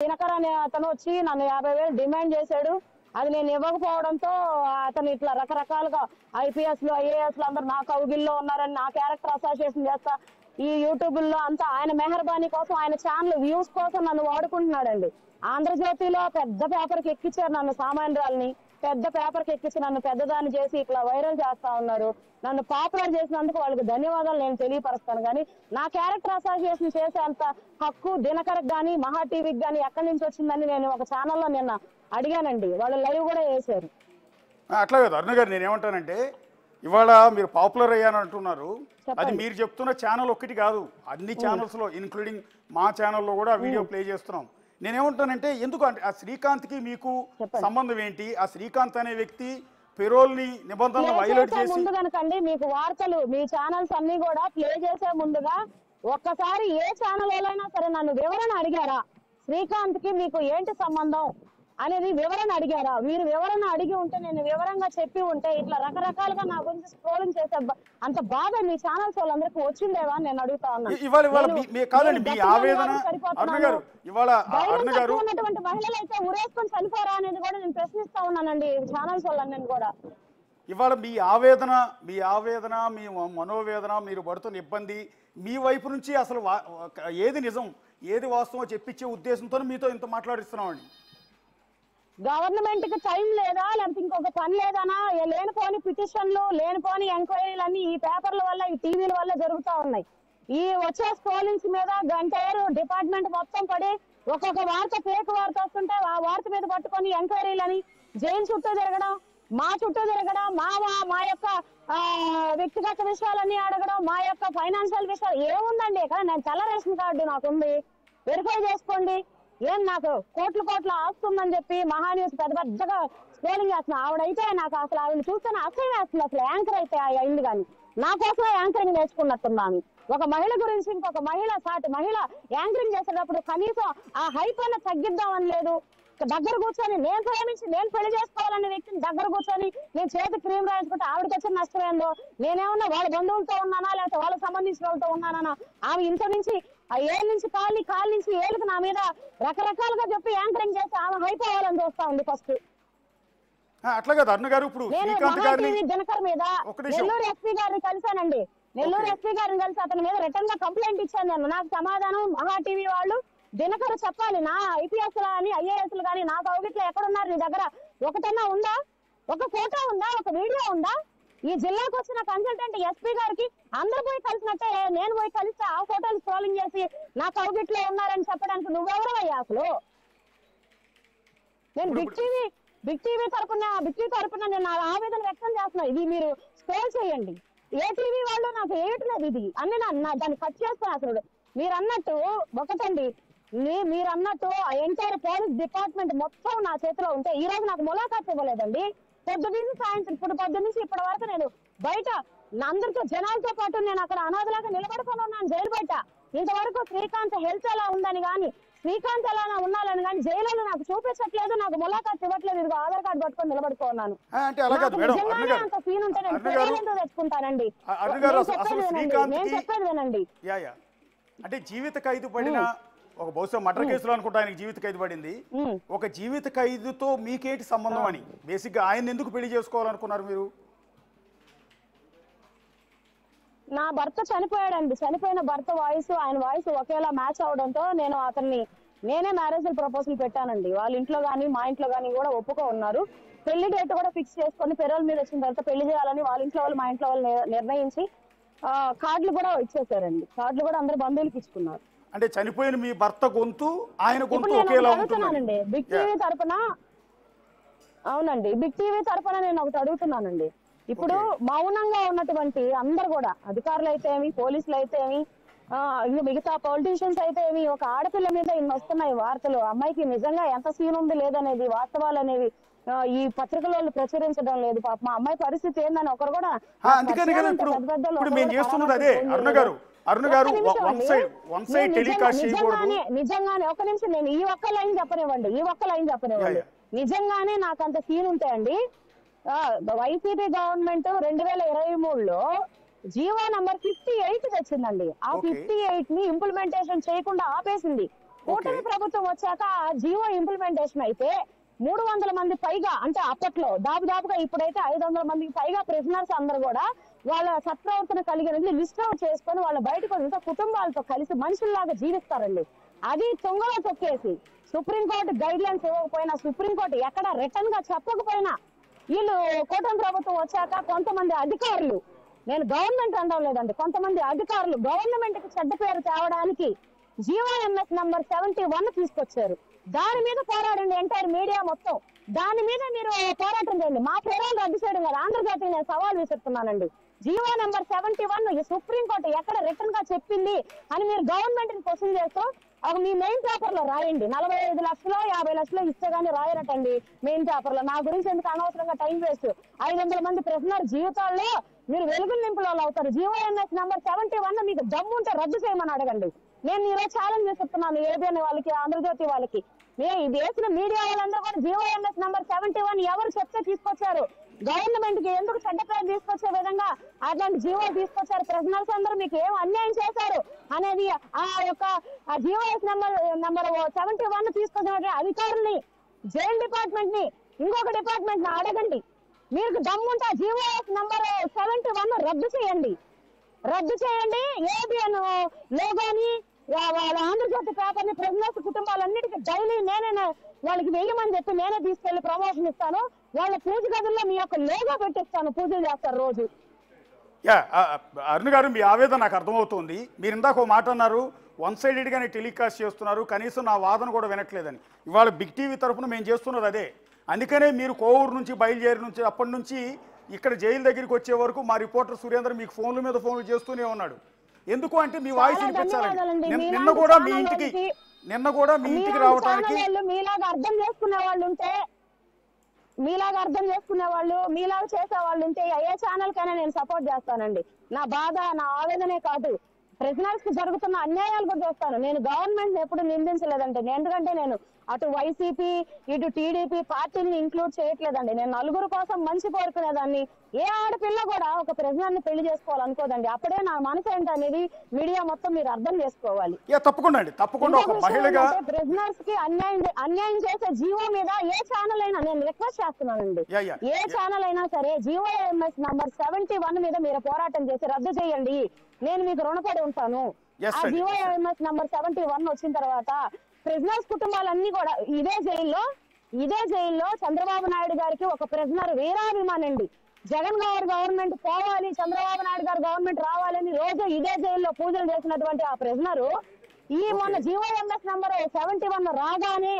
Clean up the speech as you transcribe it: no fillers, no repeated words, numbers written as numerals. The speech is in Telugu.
దినకర్ అనే అతను వచ్చి నన్ను 50,000 డిమాండ్ చేశాడు. అది నేను ఇవ్వకపోవడంతో అతను ఇట్లా రకరకాలుగా IPSలు IASలు అందరూ నా కౌగిల్లో ఉన్నారని నా క్యారెక్టర్ అసోసియేషన్ చేస్తా ఈ యూట్యూబ్లో అంతా ఆయన మెహర్బానీ కోసం ఆయన ఛానల్ వ్యూస్ కోసం నన్ను వాడుకుంటున్నాడండి. ఆంధ్రజ్యోతిలో పెద్ద పేపర్కి ఎక్కించారు నన్ను, సామాన్యురాల్ని పెద్ద పేపర్కి ఎక్కించి నన్ను పెద్దదాన్ని చేసి ఇట్లా వైరల్ చేస్తా ఉన్నారు. నన్ను పాపులర్ చేసినందుకు వాళ్ళకి ధన్యవాదాలు నేను తెలియపరుస్తాను. కానీ నా క్యారెక్టర్ అసోసియేషన్ చేసే అంత హక్కు దినకర్కి కానీ మహా టీవీకి కానీ ఎక్కడి నుంచి వచ్చిందని నేను ఒక ఛానల్లో నిన్న అడిగానండి. వాళ్ళు లైవ్ కూడా వేశారు. అట్లా కదా అరుణ గారు, నేనేమంటానంటే ఇవాళ మీరు పాపులర్ అయ్యాను అంటున్నారు. అది మీరు చెప్తున్న ఛానల్ ఒక్కటి కాదు, అన్ని ఛానల్స్లో ఇంక్లూడింగ్ మా ఛానల్లో కూడా వీడియో ప్లే చేస్తున్నాం. నేనేమంటానంటే ఎందుకు అంటే ఆ శ్రీకాంత్కి మీకు సంబంధం ఏంటి? ఆ శ్రీకాంత్ అనే వ్యక్తి పెరోల్ని నిబంధనలు వైలేట్ చేసి ముందు కనుకండి మీకు వార్తలు మీ ఛానల్స్ అన్ని కూడా ప్లే చేసే ముందుగా ఒక్కసారి ఏ ఛానల్ వాళ్ళైనా సరే నన్ను వివరణ అడిగారా? శ్రీకాంత్ కి మీకు ఏంటి సంబంధం అనేది వివరణ అడిగారా? మీరు వివరణ అడిగి ఉంటే నేను వివరంగా చెప్పి ఉంటే ఇట్లా రకరకాలుగా నా గురించి స్క్రోలింగ్ చేసే అంత బాధ మీ ఛానల్స్ వాళ్ళందరికీ వచ్చిందేవా నేను అడుగుతా ఉన్నాను. ఉన్నటువంటి మహిళలు అయితే ఉరేసుకొని చనిపోరా అనేది కూడా నేను ప్రశ్నిస్తా ఉన్నానండి ఛానల్స్ వాళ్ళని కూడా. ఇవాళ మీ ఆవేదన మీ మనోవేదన, మీరు పడుతున్న ఇబ్బంది, మీ వైపు నుంచి అసలు ఏది నిజం ఏది వాస్తవం చెప్పించే ఉద్దేశంతో మీతో ఇంత మాట్లాడిస్తున్నామండి. గవర్నమెంట్ కి టైం లేదా, లేకపోతే ఇంకొక పని లేదనా? లేనిపోని పిటిషన్లు, లేనిపోని ఎంక్వైరీలు అన్ని ఈ పేపర్ల వల్ల ఈ టీవీల వల్ల జరుగుతూ ఉన్నాయి. ఈ వచ్చే స్క్రోలింగ్స్ మీద గంటేరు డిపార్ట్మెంట్ మొత్తం పడి ఒక్కొక్క వార్త ఫేక్ వార్త వస్తుంటే ఆ వార్త మీద పట్టుకొని ఎంక్వైరీలని జైలు చుట్టూ తిరగడం, మా చుట్టూ తిరగడం, మా యొక్క వ్యక్తిగత విషయాలన్నీ అడగడం, మా యొక్క ఫైనాన్షియల్ విషయాలు ఏముందండి ఇక్కడ? నేను తెల్ల రేషన్ కార్డు నాకుంది, వెరిఫై చేసుకోండి. ఏం నాకు కోట్ల ఆస్తుందని చెప్పి మహాన్యూస్ పెద్దగా స్క్రోలింగ్ చేస్తున్నా. ఆవిడైతే నాకు అసలు ఆవిడ చూస్తేనే అసహ్యం వేస్తుంది. అసలు యాంకర్ అయితే అయింది కానీ నా కోసమే యాంకరింగ్ నేర్చుకున్నట్టున్నాను. ఒక మహిళ గురించి ఇంకొక మహిళ సాటి మహిళ యాంకరింగ్ చేసేటప్పుడు కనీసం ఆ హైప్ అన్న తగ్గిద్దామని లేదు. దగ్గర కూర్చొని నేను ప్రేమించి నేను పెళ్లి చేసుకోవాలనే వ్యక్తిని దగ్గర కూర్చొని నేను చేతి క్రీమ్ రాయించుకుంటే ఆవిడకి వచ్చిన నష్టం ఏందో? నేనేమన్నా వాళ్ళ బంధువులతో ఉన్నానా లేకపోతే వాళ్ళకి సంబంధించిన వాళ్ళతో ఉన్నానా? ఆమె ఇంత నుంచి ఆ ఏళ్ళ నుంచి కాళ్ళ నుంచి ఏళ్ళకి నా మీద రకరకాలుగా చెప్పి యాంకరింగ్ చేసి ఆమె అయిపోవాలని చూస్తా ఉంది. ఫస్ట్ అట్లా కదా అరుణ గారు, ఇప్పుడు దినకర్ మీద నెల్లూరు ఎస్పీ గారిని కలిశానండి. నెల్లూరు ఎస్పీ గారిని కలిసి అతని మీద రిటర్న్ గా కంప్లైంట్ ఇచ్చాను నేను. నాకు సమాధానం మహా టీవీ వాళ్ళు దినకర్ చెప్పాలి. నా IPS కానీ IASలు కానీ నా కౌగిట్లో ఎక్కడున్నారు? నీ దగ్గర ఒకటన్నా ఉందా? ఒక ఫోటో ఉందా? ఒక వీడియో ఉందా? ఈ జిల్లాకు వచ్చిన కన్సల్టెంట్ ఎస్పీ గారికి అందరు పోయి కలిసినట్టే నేను పోయి కలిస్తే ఆ ఫోటోలు స్క్రోలింగ్ చేసి నా కౌగిట్లో ఉన్నారని చెప్పడానికి నువ్వెవరవయ్యా అసలు? నేను బిగ్ టీవీ తరపున నేను నా ఆవేదన వ్యక్తం చేస్తున్నా. ఇది మీరు స్క్రోల్ చేయండి. ఏ టీవీ వాళ్ళు నాకు వేయట్లేదు ఇది అన్ని దాన్ని కట్ చేస్తాను. అసలు మీరు అన్నట్టు ఒకటండి, మీరు అన్నట్టు ఎంటైర్ పోలీస్ డిపార్ట్మెంట్ మొత్తం నా చేతిలో ఉంటే ఈ రోజు నాకు ములాఖాత్ ఇవ్వలేదండి. పొద్దున్నీ సాయంత్రం పొద్దు నుంచి ఇప్పటి వరకు నేను బయట అందరితో జనాలతో పాటు నేను అక్కడ అనాథలాగా నిలబడుకొని ఉన్నాను జైలు బయట. ఇంతవరకు శ్రీకాంత్ హెల్త్ ఎలా ఉందని కానీ శ్రీకాంత్ ఎలా ఉన్నాలని కానీ జైలు నాకు చూపించట్లేదు, నాకు ములాఖాత్ ఇవ్వట్లేదు. ఇదిగో ఆధార్ కార్డు పట్టుకొని నిలబడుకున్నాను. అంత సీన్ ఉంటే నేను తెచ్చుకుంటానండి. నేను చెప్పేది వినండి. అంటే జీవిత ఖైదు పడిన ఒక బహుశా మర్డర్ కేసులో అనుకుంటా ఆయనకి జీవిత ఖైదు పడింది. ఒక జీవిత ఖైదుతో మీకేంటి సంబంధం అని బేసిక్ గా ఆయన ఎందుకు పెళ్లి చేసుకోవాలనుకున్నారు మీరు? నా భర్త చనిపోయాడండి. చనిపోయిన భర్త వాయిస్ ఆయన వాయిస్ ఒకేలా మ్యాచ్ అవడంతో నేనే మ్యారేజ్ ప్రపోజల్ పెట్టానండి. వాళ్ళ ఇంట్లో గానీ మా ఇంట్లో గానీ కూడా ఒప్పుకో ఉన్నారు. పెళ్లి డేట్ కూడా ఫిక్స్ చేసుకొని పెరోల్ మీద వచ్చిన తర్వాత పెళ్లి చేయాలని వాళ్ళ ఇంట్లో వాళ్ళు మా ఇంట్లో వాళ్ళు నిర్ణయించి కార్డులు కూడా ఇచ్చేసారండి. కార్డులు కూడా అందరు బంధువులకి ఇచ్చుకున్నారు. అంటే చనిపోయిన మీ భర్త గొంతు ఆయన గొంతు ఒకేలా ఉంటుందండి. బిగ్ టీవీ తరపున అవునండి, బిగ్ టీవీ తరపున నేను ఒకటి అడుగుతున్నానండి. ఇప్పుడు మౌనంగా ఉన్నటువంటి అందరు కూడా అధికారులు అయితే ఏమి, పోలీసులు అయితే ఏమి, మిగతా పొలిటీషియన్స్ అయితే ఏమి, ఒక ఆడపిల్ల మీద ఇన్ని వస్తున్నాయి వార్తలు. అమ్మాయికి నిజంగా ఎంత సీన్ ఉంది లేదనేది వాస్తవాలు అనేవి ఈ పత్రికలలో ప్రచురించడం లేదు. పాప మా అమ్మాయి పరిస్థితి ఏందని ఒకరు కూడా నిజంగానే ఒక నిమిషం నేను ఈ ఒక్క లైన్ చెప్పనివ్వండి. నిజంగానే నాకు అంత సీన్ ఉంటాయండి. వైసీపీ గవర్నమెంట్ 2023లో జీవో నంబర్ 58 తెచ్చిందండి. ఆ 58 ని ఇంప్లిమెంటేషన్ చేయకుండా ఆపేసింది. కూటమి ప్రభుత్వం వచ్చాక జియో ఇంప్లిమెంటేషన్ అయితే 300 మంది పైగా, అంటే అప్పట్లో దాదాపుగా ఇప్పుడైతే 500 మందికి పైగా ప్రిజనర్స్ అందరూ కూడా వాళ్ళ సత్ప్రవర్తన కలిగిన లిస్ట్ అవుట్ చేసుకొని వాళ్ళ బయటకు వదిలితే కుటుంబాలతో కలిసి మనుషుల్లాగా జీవిస్తారండి. అది తుంగలో తొక్కేసి సుప్రీంకోర్టు గైడ్ లైన్స్ ఇవ్వకపోయినా, సుప్రీంకోర్టు ఎక్కడ రిటర్న్ గా చెప్పకపోయినా, వీళ్ళు కూటమి ప్రభుత్వం వచ్చాక కొంతమంది అధికారులు, నేను గవర్నమెంట్ అనడం లేదండి, కొంతమంది అధికారులు గవర్నమెంట్ కి చెడ్డ పేరు తేవడానికి జీవోఎంఎస్ నంబర్ 71 తీసుకొచ్చారు. దాని మీద పోరాడండి ఎంటైర్ మీడియా మొత్తం. దాని మీద మీరు పోరాటం చేయండి. మా పేరు రద్దు చేయడం కదా, ఆంధ్రజ్యోతికి నేను సవాల్ విసురుతున్నానండి. జీవో నెంబర్ 71 ఈ సుప్రీంకోర్టు ఎక్కడ రిటర్న్ గా చెప్పింది అని మీరు గవర్నమెంట్ ని క్వశ్చన్ చేస్తూ మీ మెయిన్ పేపర్ లో రాయండి. 45 లక్షలు 50 లక్షలు ఇస్తే గానీ రాయరటండి మెయిన్ పేపర్ లో. నా గురించి ఎందుకు అనవసరంగా టైం వేస్ట్? 500 మంది ప్రిజనర్ జీవితాల్లో మీరు వెలుగు నింపులో అవుతారు. జీవోఎంఎస్ నంబర్ 71 మీకు దమ్ముంటే రద్దు చేయమని అడగండి. నేను ఈరోజు ఛాలెంజ్ చేస్తున్నాను ఏబిఎన్ వాళ్ళకి, ఆంధ్రజ్యోతి వాళ్ళకి. ఇది వేసిన మీడియా వాళ్ళందరూ కూడా జీవోఎంఎస్ నంబర్ 71 ఎవరు చెప్తే తీసుకొచ్చారు? గవర్నమెంట్ కి ఎందుకు చెడ్డ పేరు తీసుకొచ్చే విధంగా అట్లాంటి జీవో తీసుకొచ్చారు? ప్రిజనర్స్ అందరూ మీకు ఏం అన్యాయం చేశారు అనేది ఆ యొక్క జీవోఎస్ నెంబర్ 71 తీసుకొచ్చిన అధికారుల్ని, జైల్ డిపార్ట్మెంట్ ని, ఇంకొక డిపార్ట్మెంట్ ని అడగండి. మీకు దమ్ముంటే జీవోఎస్ నెంబర్ 71 రద్దు చేయండి. రద్దు చేయండి. ఏబిఎన్ లోగోని, వాళ్ళ ఆంధ్రజ్యోతి పేపర్ ని ప్రిజనర్స్ కుటుంబాలన్నిటికీ డైలీ నేనే వాళ్ళకి వెయ్యమని చెప్పి నేనే తీసుకెళ్లి ప్రమోషన్ ఇస్తాను. వాళ్ళ పూజ గదుల్లో మీ యొక్క లోగో పెట్టిస్తాను, పూజలు చేస్తారు రోజు. అరుణ్ గారు, మీ ఆవేదన నాకు అర్థమవుతుంది. మీరు ఇందాక ఒక మాట అన్నారు, వన్ సైడెడ్గానే టెలికాస్ట్ చేస్తున్నారు, కనీసం నా వాదన కూడా వినట్లేదని. ఇవాళ బిగ్ టీవీ తరఫున మేము చేస్తున్నది అదే. అందుకనే మీరు కోవూరు నుంచి బయలుదేరి నుంచి అప్పటి నుంచి ఇక్కడ జైలు దగ్గరికి వచ్చే వరకు మా రిపోర్టర్ సురేందర్ మీకు ఫోన్ల మీద ఫోన్లు చేస్తూనే ఉన్నాడు. ఎందుకు అంటే మీ వాయిస్ వినిపించాలండి. నిన్న కూడా మీ ఇంటికి రావడానికి మీలాగా అర్థం చేసుకునే వాళ్ళు ఉంటే, మీలాగా అర్థం చేసుకునే వాళ్ళు, మీలాగా చేసే వాళ్ళు ఉంటే ఏ ఛానల్ కైనా నేను సపోర్ట్ చేస్తానండి. నా బాధ, నా ఆవేదనే కాదు, ప్రిజనర్స్ కి జరుగుతున్న అన్యాయాలు కూడా చేస్తాను. నేను గవర్నమెంట్ ఎప్పుడు నిందించలేదండి. ఎందుకంటే నేను అటు వైసీపీ ఇటు టీడీపీ పార్టీని ఇంక్లూడ్ చేయట్లేదండి. నేను నలుగురు కోసం మంచి కోరుకునేదాన్ని. ఏ ఆడపిల్ల కూడా ఒక ప్రిజనర్ ని పెళ్లి చేసుకోవాలనుకోదండి. అప్పుడే నా మనసు ఏంటనేది మీడియా మొత్తం మీరు అర్థం చేసుకోవాలి. తప్పకుండా అండి, తప్పకుండా. ఒక మహిళగా ప్రిజనర్స్ కి అన్యాయం చేసే జీవో మీద ఏ ఛానల్ అయినా నేను రిక్వెస్ట్ చేస్తున్నానండి, ఏ ఛానల్ అయినా సరే జీవోఎంఎస్ నంబర్ 71 మీద మీరు పోరాటం చేసి రద్దు చేయండి. నేను మీకు రుణపడి ఉంటాను. ఆ జీవోఎంఎస్ నంబర్ 71 వచ్చిన తర్వాత ప్రిజనర్స్ కుటుంబాలన్నీ కూడా ఇదే జైల్లో చంద్రబాబు నాయుడు గారికి ఒక ప్రిజనర్ వీరాభిమానండి. జగన్ గారు గవర్నమెంట్ పోవాలి, చంద్రబాబు నాయుడు గారు గవర్నమెంట్ రావాలని రోజు ఇదే జైల్లో పూజలు చేసినటువంటి ఆ ప్రిజనరు ఈ మొన్న జీవోఎంఎస్ నంబర్ 71 రాగానే